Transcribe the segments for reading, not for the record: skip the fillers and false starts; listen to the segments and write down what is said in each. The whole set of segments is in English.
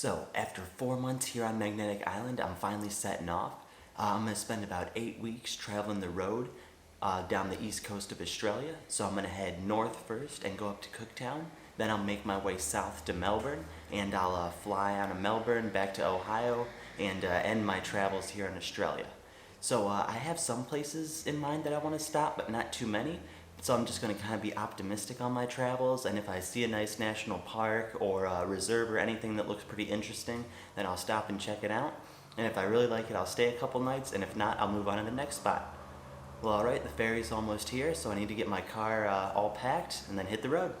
So, after 4 months here on Magnetic Island, I'm finally setting off. I'm going to spend about 8 weeks traveling the road down the east coast of Australia. So I'm going to head north first and go up to Cooktown. Then I'll make my way south to Melbourne, and I'll fly out of Melbourne back to Ohio and end my travels here in Australia. So I have some places in mind that I want to stop, but not too many. So I'm just going to kind of be optimistic on my travels, and if I see a nice national park or a reserve or anything that looks pretty interesting, then I'll stop and check it out. And if I really like it, I'll stay a couple nights, and if not, I'll move on to the next spot. Well, alright, the ferry's almost here, so I need to get my car all packed and then hit the road.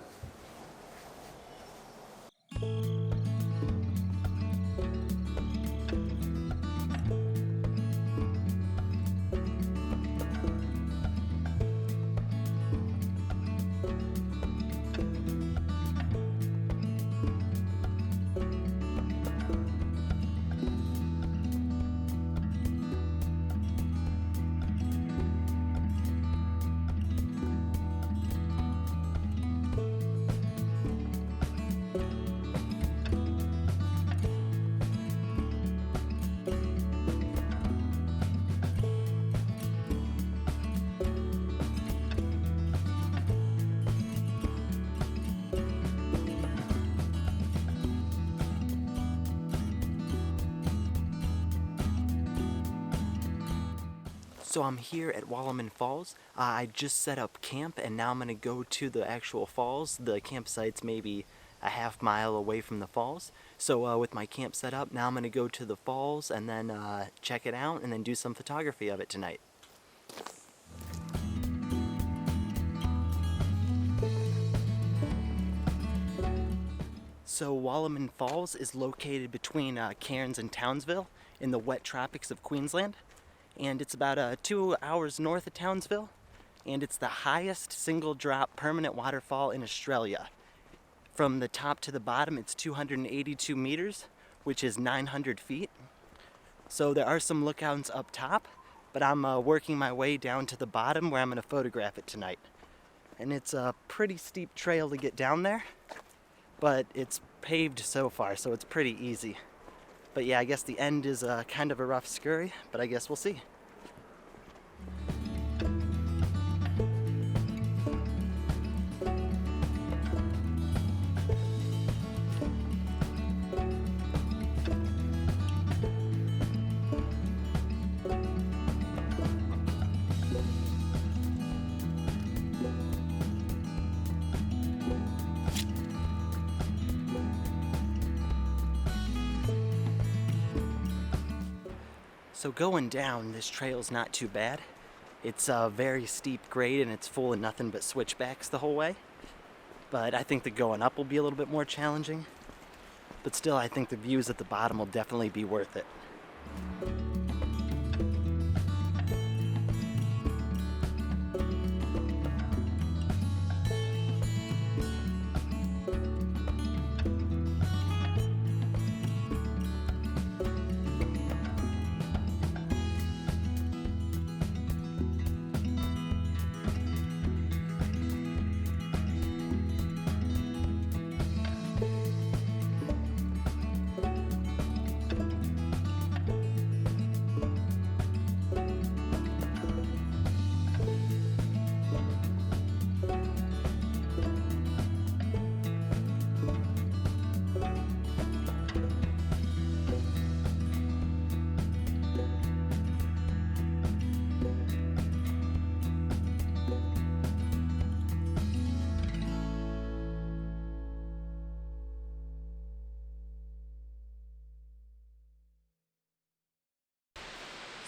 So I'm here at Wallaman Falls. I just set up camp, and now I'm going to go to the actual falls. The campsite's maybe a half-mile away from the falls. So with my camp set up, now I'm going to go to the falls and then check it out and then do some photography of it tonight. So Wallaman Falls is located between Cairns and Townsville in the wet tropics of Queensland. And it's about 2 hours north of Townsville, and it's the highest single drop permanent waterfall in Australia. From the top to the bottom, it's 282 meters, which is 900 feet. So there are some lookouts up top, but I'm working my way down to the bottom where I'm going to photograph it tonight. And it's a pretty steep trail to get down there, but it's paved so far, so it's pretty easy. But yeah, I guess the end is kind of a rough scurry, but I guess we'll see. So going down, this trail's not too bad. It's a very steep grade and it's full of nothing but switchbacks the whole way. But I think the going up will be a little bit more challenging. But still, I think the views at the bottom will definitely be worth it.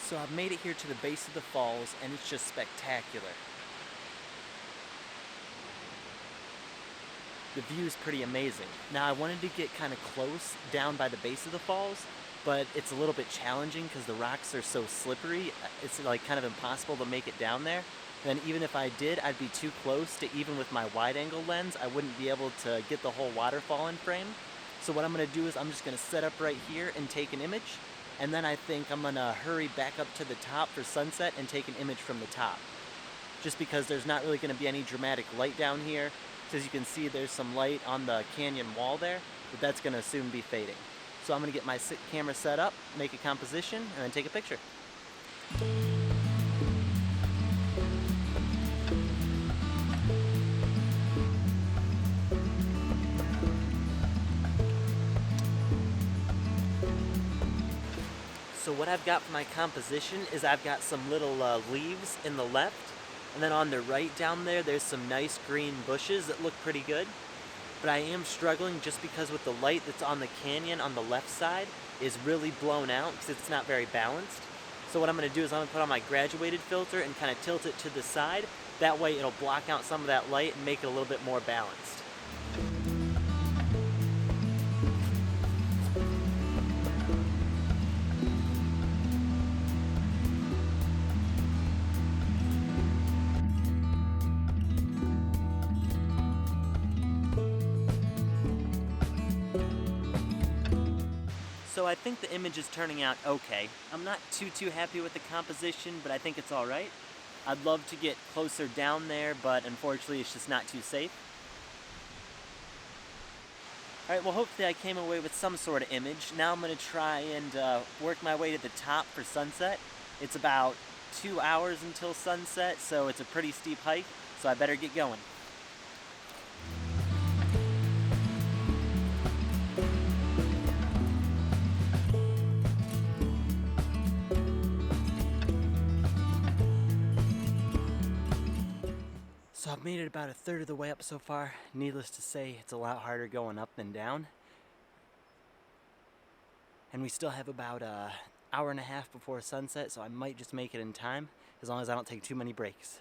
So I've made it here to the base of the falls, and it's just spectacular. The view is pretty amazing. Now I wanted to get kind of close down by the base of the falls, but it's a little bit challenging because the rocks are so slippery. It's like kind of impossible to make it down there. And even if I did, I'd be too close to, even with my wide angle lens, I wouldn't be able to get the whole waterfall in frame. So what I'm gonna do is I'm just gonna set up right here and take an image. And then I think I'm gonna hurry back up to the top for sunset and take an image from the top. Just because there's not really gonna be any dramatic light down here. So as you can see, there's some light on the canyon wall there, but that's gonna soon be fading. So I'm gonna get my camera set up, make a composition, and then take a picture. So what I've got for my composition is I've got some little leaves in the left, and then on the right down there, there's some nice green bushes that look pretty good. But I am struggling just because with the light that's on the canyon on the left side is really blown out because it's not very balanced. So what I'm gonna do is I'm gonna put on my graduated filter and kind of tilt it to the side. That way it'll block out some of that light and make it a little bit more balanced. So I think the image is turning out okay. I'm not too happy with the composition, but I think it's all right. I'd love to get closer down there, but unfortunately it's just not too safe. All right, well hopefully I came away with some sort of image. Now I'm gonna try and work my way to the top for sunset. It's about 2 hours until sunset, so it's a pretty steep hike, so I better get going. So I've made it about a third of the way up so far. Needless to say, it's a lot harder going up than down. And we still have about an hour and a half before sunset, so I might just make it in time, as long as I don't take too many breaks.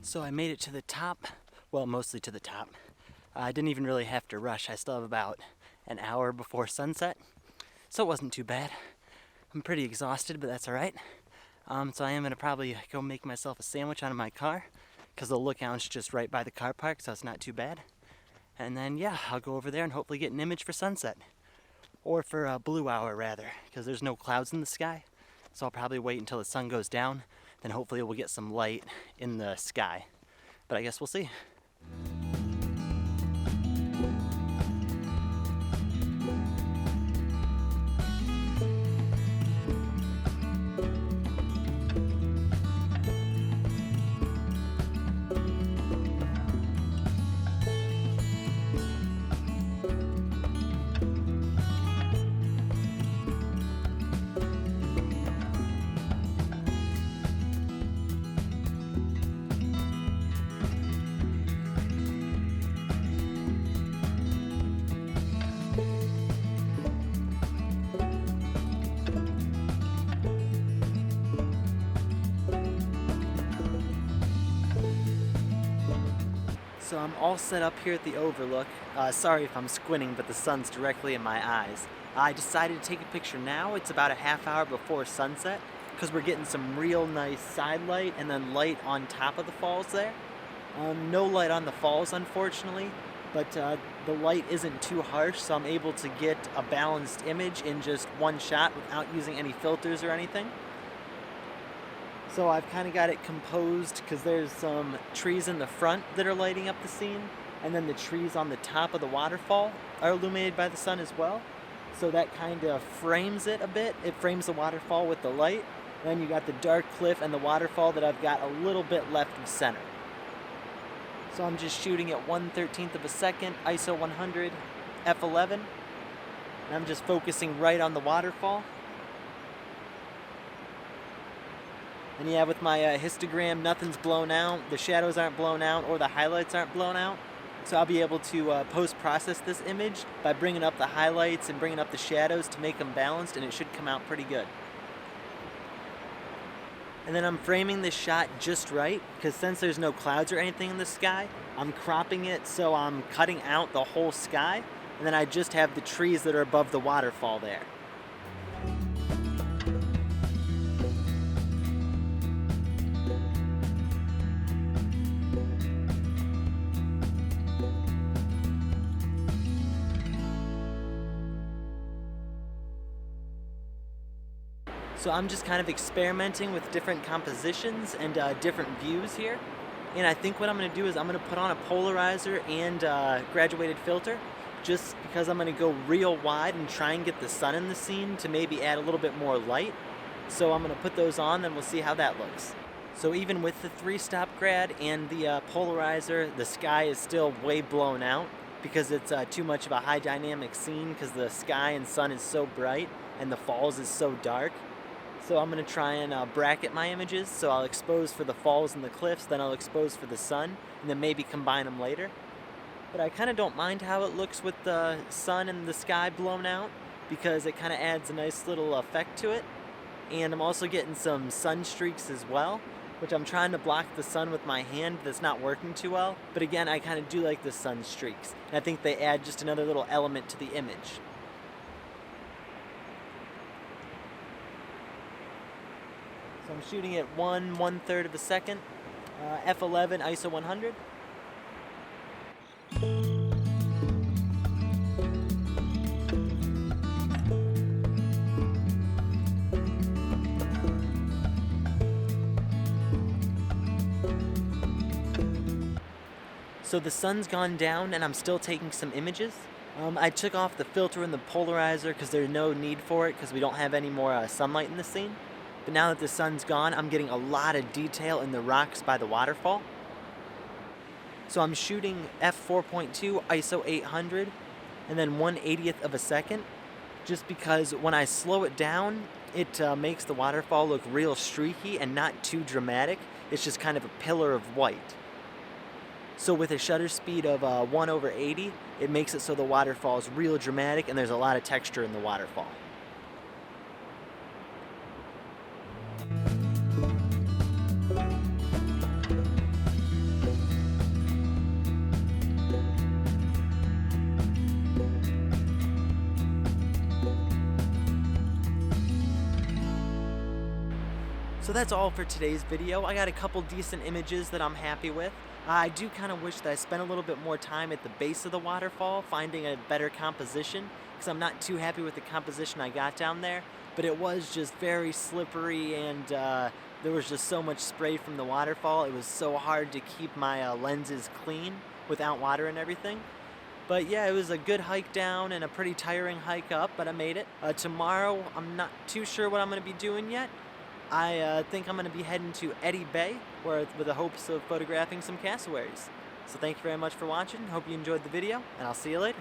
So I made it to the top, well, mostly to the top. I didn't even really have to rush. I still have about an hour before sunset, so it wasn't too bad. I'm pretty exhausted, but that's all right. So I am gonna probably go make myself a sandwich out of my car, because the lookout's just right by the car park, so it's not too bad. And then, yeah, I'll go over there and hopefully get an image for sunset. Or for a blue hour, rather, because there's no clouds in the sky. So I'll probably wait until the sun goes down, then hopefully we'll get some light in the sky. But I guess we'll see. So I'm all set up here at the overlook. Sorry if I'm squinting, but the sun's directly in my eyes. I decided to take a picture now. It's about a half hour before sunset because we're getting some real nice side light and then light on top of the falls there. No light on the falls, unfortunately, but the light isn't too harsh, so I'm able to get a balanced image in just one shot without using any filters or anything. So I've kind of got it composed because there's some trees in the front that are lighting up the scene, and then the trees on the top of the waterfall are illuminated by the sun as well. So that kind of frames it a bit. It frames the waterfall with the light. And then you got the dark cliff and the waterfall that I've got a little bit left of center. So I'm just shooting at 1/13 of a second, ISO 100, f11. And I'm just focusing right on the waterfall. And yeah, with my histogram, nothing's blown out, the shadows aren't blown out, or the highlights aren't blown out. So I'll be able to post-process this image by bringing up the highlights and bringing up the shadows to make them balanced, and it should come out pretty good. And then I'm framing this shot just right, because since there's no clouds or anything in the sky, I'm cropping it so I'm cutting out the whole sky. and then I just have the trees that are above the waterfall there. So I'm just kind of experimenting with different compositions and different views here. And I think what I'm going to do is I'm going to put on a polarizer and graduated filter, just because I'm going to go real wide and try and get the sun in the scene to maybe add a little bit more light. So I'm going to put those on, then we'll see how that looks. So even with the 3-stop grad and the polarizer, the sky is still way blown out because it's too much of a high dynamic scene because the sky and sun is so bright and the falls is so dark. So I'm going to try and bracket my images, so I'll expose for the falls and the cliffs, then I'll expose for the sun, and then maybe combine them later. But I kind of don't mind how it looks with the sun and the sky blown out, because it kind of adds a nice little effect to it. And I'm also getting some sun streaks as well, which I'm trying to block the sun with my hand, but it's not working too well. But again, I kind of do like the sun streaks, and I think they add just another little element to the image. So I'm shooting at 1/3 of a second, f11 ISO 100. So the sun's gone down and I'm still taking some images. I took off the filter and the polarizer because there's no need for it because we don't have any more sunlight in the scene. But now that the sun's gone, I'm getting a lot of detail in the rocks by the waterfall. So I'm shooting f4.2 ISO 800 and then 1/80th of a second, just because when I slow it down, it makes the waterfall look real streaky and not too dramatic. It's just kind of a pillar of white. So with a shutter speed of 1/80, it makes it so the waterfall is real dramatic and there's a lot of texture in the waterfall. So that's all for today's video. I got a couple decent images that I'm happy with. I do kind of wish that I spent a little bit more time at the base of the waterfall finding a better composition, because I'm not too happy with the composition I got down there, but it was just very slippery and there was just so much spray from the waterfall. It was so hard to keep my lenses clean without water and everything. But yeah, it was a good hike down and a pretty tiring hike up, but I made it. Tomorrow, I'm not too sure what I'm going to be doing yet. I think I'm going to be heading to Eddy Bay with the hopes of photographing some cassowaries. So thank you very much for watching. Hope you enjoyed the video, and I'll see you later.